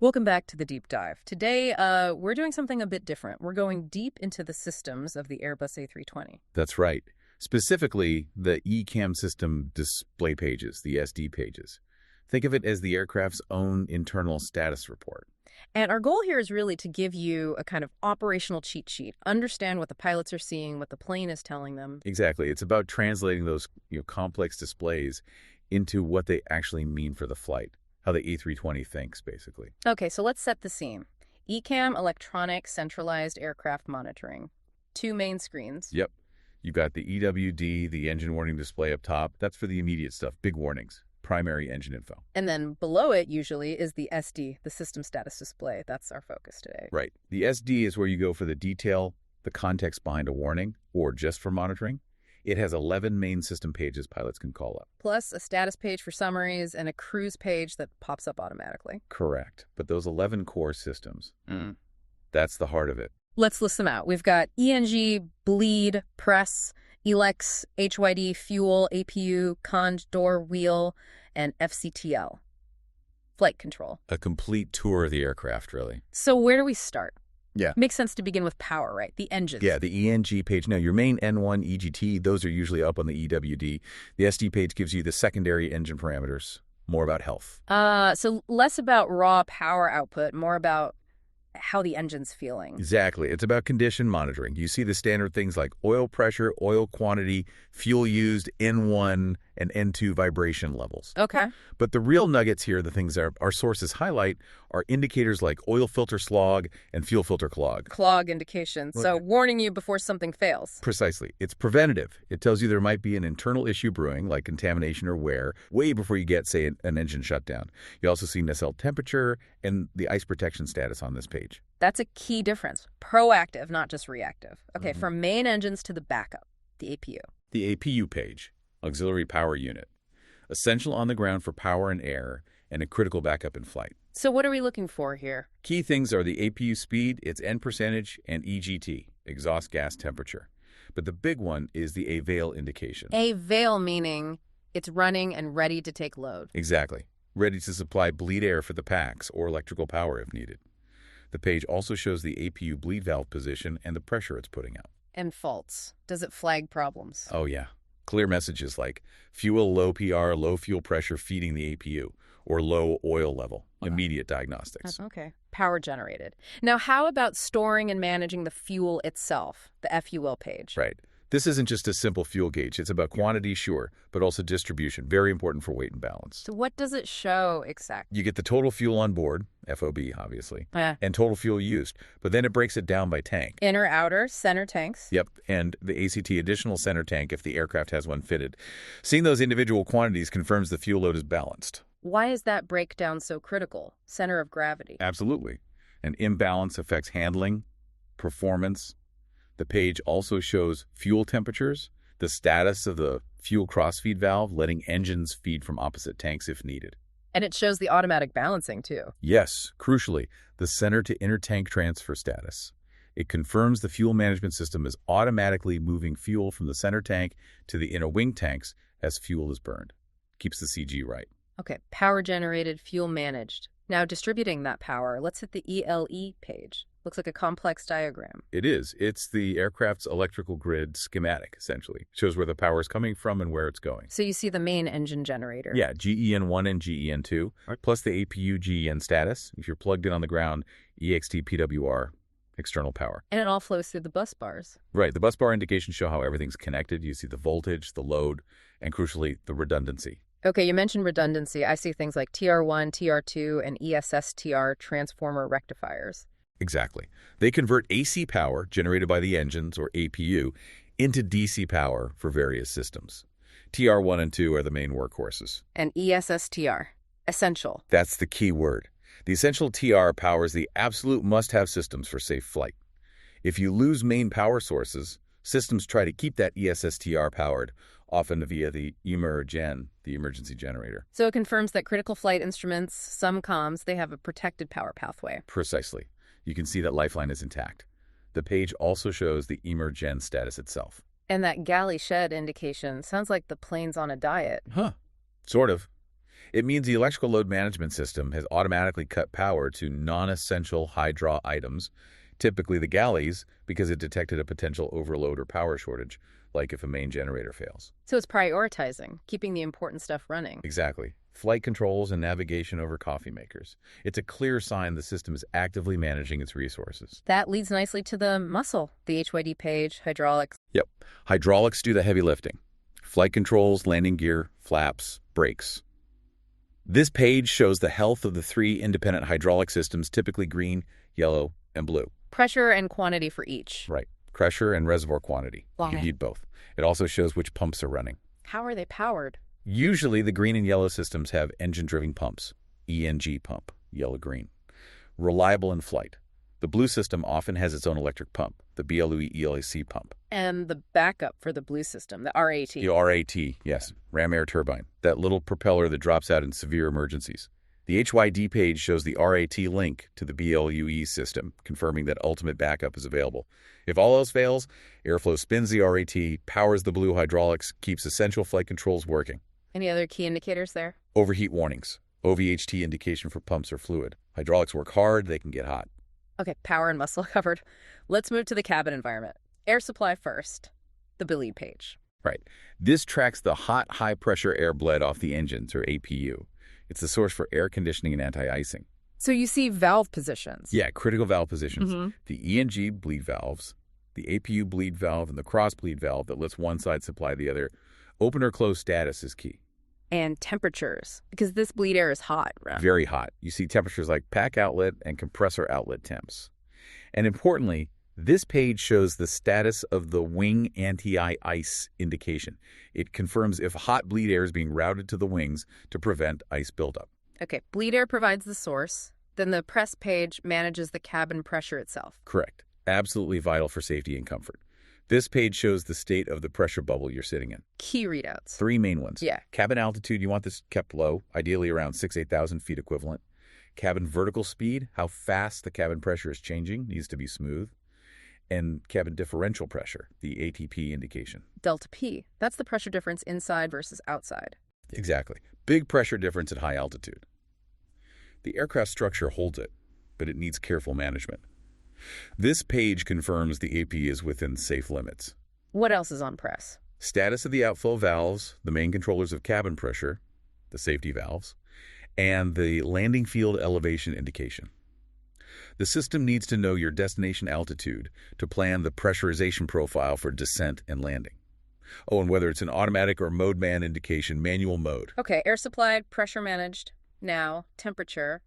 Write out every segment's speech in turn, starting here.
Welcome back to the deep dive. Today, we're doing something a bit different. We're going deep into the systems of the Airbus A320. That's right. Specifically, the ECAM System Display pages, the SD pages. Think of it as the aircraft's own internal status report. And our goal here is really to give you a kind of operational cheat sheet, understand what the pilots are seeing, what the plane is telling them. Exactly. It's about translating those complex displays into what they actually mean for the flight, how the A320 thinks, basically. Okay, so let's set the scene. ECAM, Electronic Centralized Aircraft Monitoring. Two main screens. Yep. You've got the EWD, the engine warning display up top. That's for the immediate stuff, big warnings, primary engine info. And then below it, usually, is the SD, the System Status Display. That's our focus today. Right. The SD is where you go for the detail, the context behind a warning, or just for monitoring. It has 11 main system pages pilots can call up. Plus a status page for summaries and a cruise page that pops up automatically. Correct. But those 11 core systems, that's the heart of it. Let's list them out. We've got ENG, bleed, press, ELEC, HYD, fuel, APU, cond, door, wheel, and FCTL. Flight control. A complete tour of the aircraft, really. So where do we start? Yeah. Makes sense to begin with power, right? The engines. Yeah, the ENG page. Now, your main N1 EGT, those are usually up on the EWD. The SD page gives you the secondary engine parameters, more about health. So less about raw power output, more about how the engine's feeling. Exactly. It's about condition monitoring. You see the standard things like oil pressure, oil quantity, fuel used, N1 and N2 vibration levels. Okay. But the real nuggets here, the things that our sources highlight, are indicators like oil filter slog and fuel filter clog. Clog indications. So warning you before something fails. Precisely. It's preventative. It tells you there might be an internal issue brewing, like contamination or wear, way before you get, say, an engine shutdown. You also see nacelle temperature and the ice protection status on this page. That's a key difference. Proactive, not just reactive. Okay, from main engines to the backup, the APU. The APU page, auxiliary power unit. Essential on the ground for power and air, and a critical backup in flight. So what are we looking for here? Key things are the APU speed, its N percentage, and EGT, exhaust gas temperature. But the big one is the AVAIL indication. AVAIL meaning it's running and ready to take load. Exactly. Ready to supply bleed air for the packs or electrical power if needed. The page also shows the APU bleed valve position and the pressure it's putting out. And faults. Does it flag problems? Oh, yeah. Clear messages like fuel low PR, low fuel pressure feeding the APU, or low oil level, immediate diagnostics. Okay. Power generated. Now, how about storing and managing the fuel itself, the FUL page? Right. This isn't just a simple fuel gauge. It's about quantity, sure, but also distribution. Very important for weight and balance. So what does it show exactly? You get the total fuel on board, FOB, obviously, Yeah. and total fuel used, but then it breaks it down by tank. Inner, outer, center tanks. Yep, and the ACT additional center tank if the aircraft has one fitted. Seeing those individual quantities confirms the fuel load is balanced. Why is that breakdown so critical? Center of gravity. Absolutely. An imbalance affects handling, performance. The page also shows fuel temperatures, the status of the fuel crossfeed valve, letting engines feed from opposite tanks if needed. And it shows the automatic balancing, too. Yes, crucially, the center to inner tank transfer status. It confirms the fuel management system is automatically moving fuel from the center tank to the inner wing tanks as fuel is burned. Keeps the CG right. Okay, power generated, fuel managed. Now distributing that power, let's hit the ELE page. Looks like a complex diagram. It is. It's the aircraft's electrical grid schematic, essentially. It shows where the power is coming from and where it's going. So you see the main engine generator. Yeah, GEN1 and GEN2, plus the APU GEN status. If you're plugged in on the ground, EXT PWR, external power. And it all flows through the bus bars. Right. The bus bar indications show how everything's connected. You see the voltage, the load, and crucially, the redundancy. Okay, you mentioned redundancy. I see things like TR1, TR2, and ESSTR transformer rectifiers. Exactly. They convert AC power generated by the engines, or APU, into DC power for various systems. TR1 and 2 are the main workhorses. And ESSTR, essential. That's the key word. The essential TR powers the absolute must-have systems for safe flight. If you lose main power sources, systems try to keep that ESSTR powered, often via the EMERGEN, the emergency generator. So it confirms that critical flight instruments, some comms, they have a protected power pathway. Precisely. You can see that lifeline is intact. The page also shows the EMERGEN status itself. And that galley shed indication sounds like the plane's on a diet. Sort of. It means the electrical load management system has automatically cut power to non-essential high-draw items, typically the galleys, because it detected a potential overload or power shortage, like if a main generator fails. So it's prioritizing, keeping the important stuff running. Exactly. Flight controls and navigation over coffee makers. It's a clear sign the system is actively managing its resources. That leads nicely to the muscle, the HYD page, hydraulics. Yep. Hydraulics do the heavy lifting. Flight controls, landing gear, flaps, brakes. This page shows the health of the 3 independent hydraulic systems, typically green, yellow, and blue. Pressure and quantity for each. Right. Pressure and reservoir quantity. You need both. It also shows which pumps are running. How are they powered? Usually, the green and yellow systems have engine-driven pumps, ENG pump, yellow-green. Reliable in flight. The blue system often has its own electric pump, the BLUE ELEC pump. And the backup for the blue system, the RAT. The RAT, yes, ram air turbine, that little propeller that drops out in severe emergencies. The HYD page shows the RAT link to the BLUE system, confirming that ultimate backup is available. If all else fails, airflow spins the RAT, powers the blue hydraulics, keeps essential flight controls working. Any other key indicators there? Overheat warnings. OVHT indication for pumps or fluid. Hydraulics work hard, they can get hot. Okay, power and muscle covered. Let's move to the cabin environment. Air supply first. The bleed page. Right. This tracks the hot, high-pressure air bled off the engines, or APU. It's the source for air conditioning and anti-icing. So you see valve positions. Yeah, critical valve positions. The ENG bleed valves, the APU bleed valve, and the cross bleed valve that lets one side supply the other. Open or close status is key. And temperatures, because this bleed air is hot, right? Very hot. You see temperatures like pack outlet and compressor outlet temps. And importantly, this page shows the status of the wing anti-ice indication. It confirms if hot bleed air is being routed to the wings to prevent ice buildup. Okay, bleed air provides the source. Then the press page manages the cabin pressure itself. Correct. Absolutely vital for safety and comfort. This page shows the state of the pressure bubble you're sitting in. Key readouts. 3 main ones. Yeah. Cabin altitude, you want this kept low, ideally around 8,000 feet equivalent. Cabin vertical speed, how fast the cabin pressure is changing, needs to be smooth. And cabin differential pressure, the ATP indication. Delta P, that's the pressure difference inside versus outside. Exactly. Big pressure difference at high altitude. The aircraft structure holds it, but it needs careful management. This page confirms the AP is within safe limits. What else is on press? Status of the outflow valves, the main controllers of cabin pressure, the safety valves, and the landing field elevation indication. The system needs to know your destination altitude to plan the pressurization profile for descent and landing. Oh, and whether it's an automatic or mode man indication, manual mode. Okay, air supplied, pressure managed, now, temperature,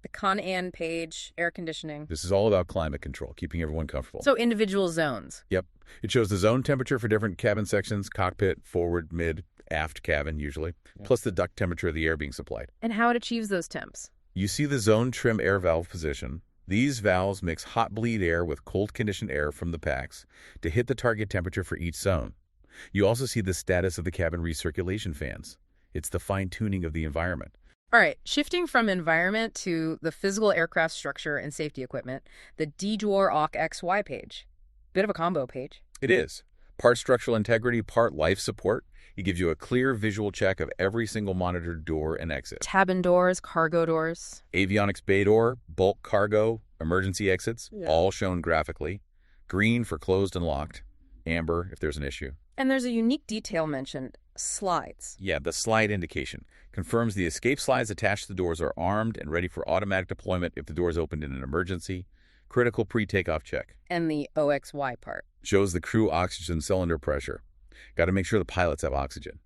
the con-an page, air conditioning. This is all about climate control, keeping everyone comfortable. So individual zones. Yep. It shows the zone temperature for different cabin sections, cockpit, forward, mid, aft cabin usually, plus the duct temperature of the air being supplied. And how it achieves those temps. You see the zone trim air valve position. These valves mix hot bleed air with cold conditioned air from the packs to hit the target temperature for each zone. You also see the status of the cabin recirculation fans. It's the fine-tuning of the environment. All right, shifting from environment to the physical aircraft structure and safety equipment, the D-door AUK XY page. Bit of a combo page. It is. Part structural integrity, part life support. It gives you a clear visual check of every single monitored door and exit. Cabin doors, cargo doors. Avionics bay door, bulk cargo, emergency exits, all shown graphically. Green for closed and locked. Amber if there's an issue. And there's a unique detail mentioned, slides. Yeah, the slide indication confirms the escape slides attached to the doors are armed and ready for automatic deployment if the door is opened in an emergency. Critical pre-takeoff check. And the OXY part. Shows the crew oxygen cylinder pressure. Got to make sure the pilots have oxygen.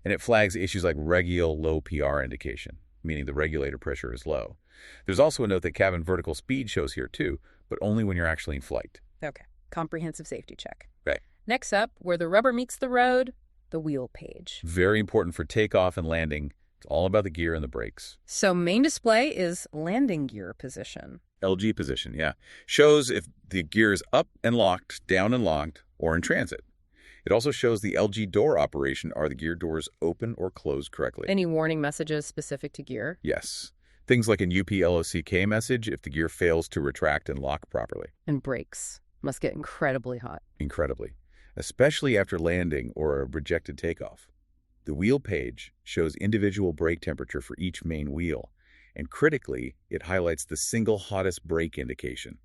And it flags issues like regial low PR indication, meaning the regulator pressure is low. There's also a note that cabin vertical speed shows here too, but only when you're actually in flight. Okay, comprehensive safety check. Right. Next up, where the rubber meets the road, the wheel page. Very important for takeoff and landing. It's all about the gear and the brakes. So main display is landing gear position. LG position, yeah. Shows if the gear is up and locked, down and locked, or in transit. It also shows the LG door operation. Are the gear doors open or closed correctly? Any warning messages specific to gear? Yes. Things like an UPLOCK message if the gear fails to retract and lock properly. And brakes must get incredibly hot. Incredibly. Especially after landing or a rejected takeoff. The wheel page shows individual brake temperature for each main wheel, and critically, it highlights the single hottest brake indication.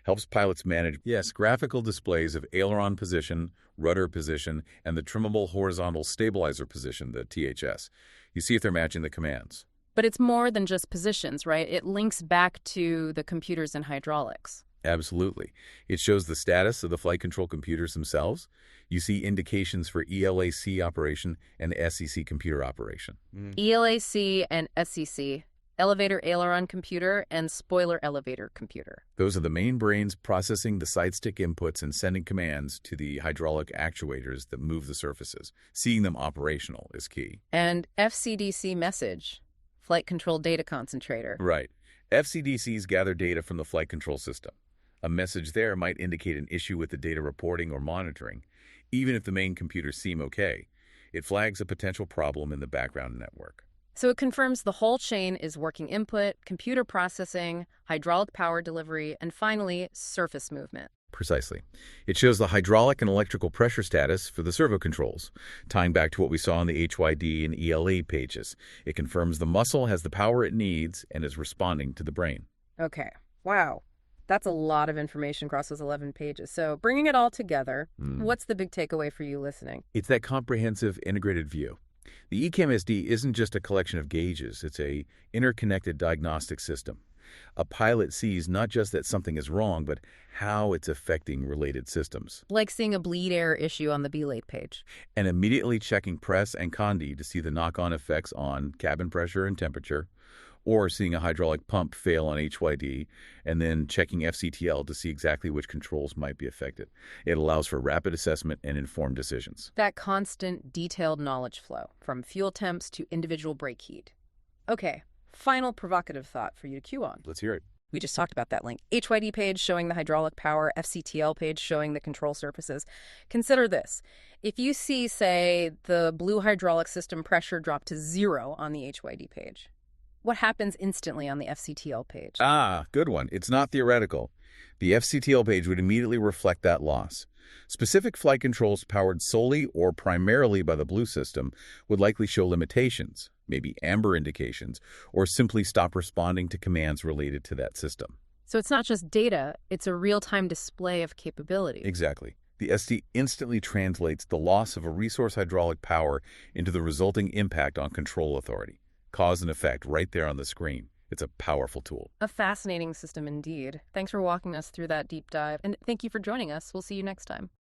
Helps pilots manage, graphical displays of aileron position, rudder position, and the trimmable horizontal stabilizer position, the THS. You see if they're matching the commands. But it's more than just positions, right? It links back to the computers in hydraulics. Absolutely. It shows the status of the flight control computers themselves. You see indications for ELEC operation and SEC computer operation. ELEC and SEC, elevator aileron computer and spoiler elevator computer. Those are the main brains processing the side stick inputs and sending commands to the hydraulic actuators that move the surfaces. Seeing them operational is key. And FCDC message, flight control data concentrator. Right. FCDCs gather data from the flight control system. A message there might indicate an issue with the data reporting or monitoring. Even if the main computers seem okay, it flags a potential problem in the background network. So it confirms the whole chain is working: input, computer processing, hydraulic power delivery, and finally, surface movement. Precisely. It shows the hydraulic and electrical pressure status for the servo controls, tying back to what we saw in the HYD and ELE pages. It confirms the muscle has the power it needs and is responding to the brain. Okay. Wow. That's a lot of information across those 11 pages. So bringing it all together, what's the big takeaway for you listening? It's that comprehensive, integrated view. The ECAM SD isn't just a collection of gauges. It's a interconnected diagnostic system. A pilot sees not just that something is wrong, but how it's affecting related systems. Like seeing a bleed error issue on the B-late page. And immediately checking press and condi to see the knock-on effects on cabin pressure and temperature, or seeing a hydraulic pump fail on HYD, and then checking FCTL to see exactly which controls might be affected. It allows for rapid assessment and informed decisions. That constant, detailed knowledge flow, from fuel temps to individual brake heat. Okay, final provocative thought for you to cue on. Let's hear it. We just talked about that link. HYD page showing the hydraulic power, FCTL page showing the control surfaces. Consider this. If you see, say, the blue hydraulic system pressure drop to 0 on the HYD page, what happens instantly on the FCTL page? Good one. It's not theoretical. The FCTL page would immediately reflect that loss. Specific flight controls powered solely or primarily by the blue system would likely show limitations, maybe amber indications, or simply stop responding to commands related to that system. So it's not just data, it's a real-time display of capability. Exactly. The SD instantly translates the loss of a resource hydraulic power into the resulting impact on control authority. Cause and effect right there on the screen. It's a powerful tool. A fascinating system indeed. Thanks for walking us through that deep dive, and thank you for joining us. We'll see you next time.